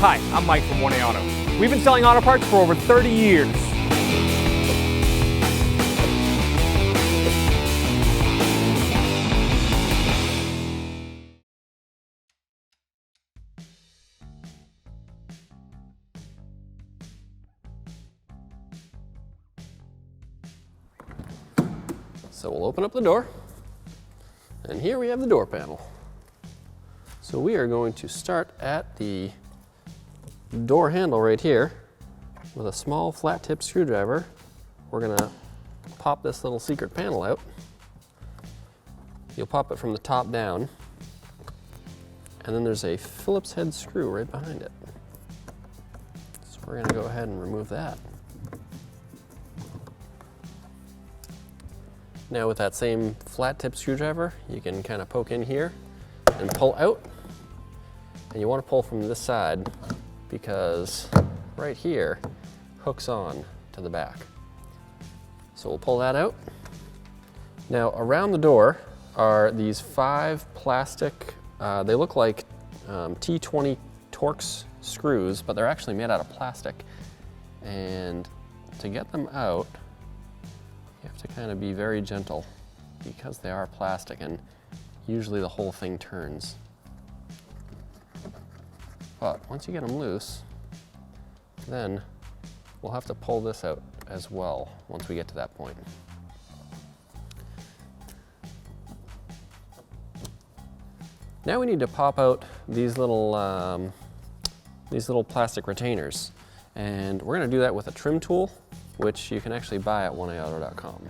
Hi, I'm Mike from 1A Auto. We've been selling auto parts for over 30 years. So we'll open up the door, and here we have the door panel. So we are going to start at the door handle right here with a small flat tip screwdriver. We're gonna pop this little secret panel out. You'll pop it from the top down, and then there's a Phillips head screw right behind it. So we're gonna go ahead and remove that. Now with that same flat tip screwdriver, you can kind of poke in here and pull out. And you want to pull from this side because right here hooks on to the back. So we'll pull that out. Now around the door are these 5 plastic, they look like T20 Torx screws, but they're actually made out of plastic. And to get them out, you have to kind of be very gentle because they are plastic and usually the whole thing turns. But once you get them loose, then we'll have to pull this out as well once we get to that point. Now we need to pop out these little plastic retainers, and we're going to do that with a trim tool, which you can actually buy at 1aauto.com.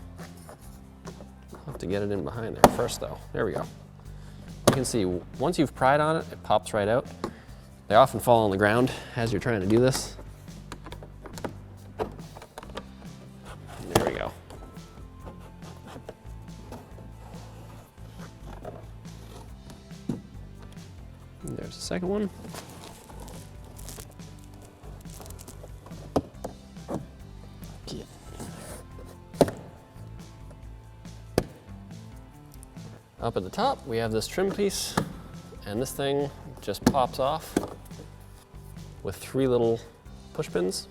I'll have to get it in behind there first though. There we go. You can see once you've pried on it, it pops right out. They often fall on the ground as you're trying to do this. There we go. And there's the second one. Up at the top, we have this trim piece, and this thing just pops off with 3 little push pins.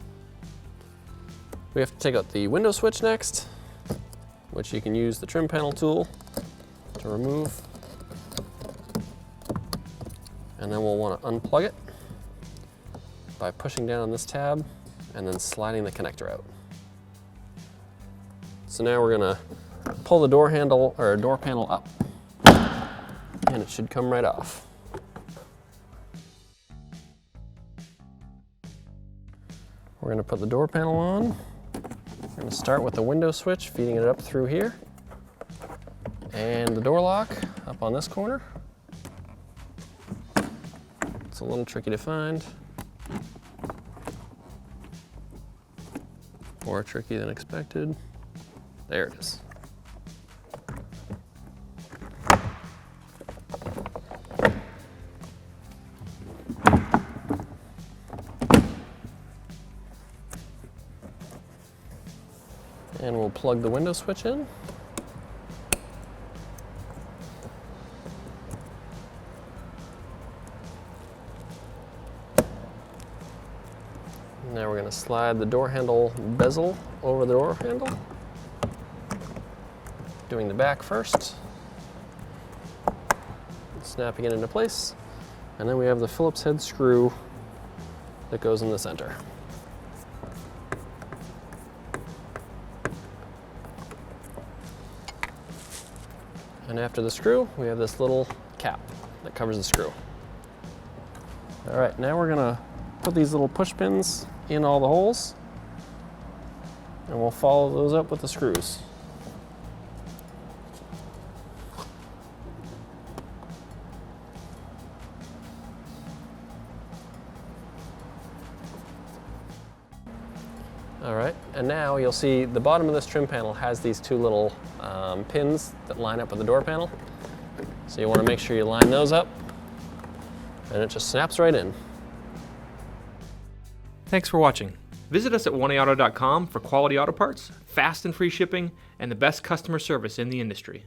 We have to take out the window switch next, which you can use the trim panel tool to remove. And then we'll want to unplug it by pushing down on this tab and then sliding the connector out. So now we're going to pull the door handle or door panel up, and it should come right off. We're going to put the door panel on. We're going to start with the window switch, feeding it up through here, and the door lock up on this corner. It's a little tricky to find, more tricky than expected. There it is. And we'll plug the window switch in. Now we're going to slide the door handle bezel over the door handle. Doing the back first. Snapping it into place. And then we have the Phillips head screw that goes in the center. And after the screw, we have this little cap that covers the screw. All right, now we're gonna put these little push pins in all the holes, and we'll follow those up with the screws. All right, and now you'll see the bottom of this trim panel has these 2 little pins that line up with the door panel. So you want to make sure you line those up, and it just snaps right in. Thanks for watching. Visit us at 1aauto.com for quality auto parts, fast and free shipping, and the best customer service in the industry.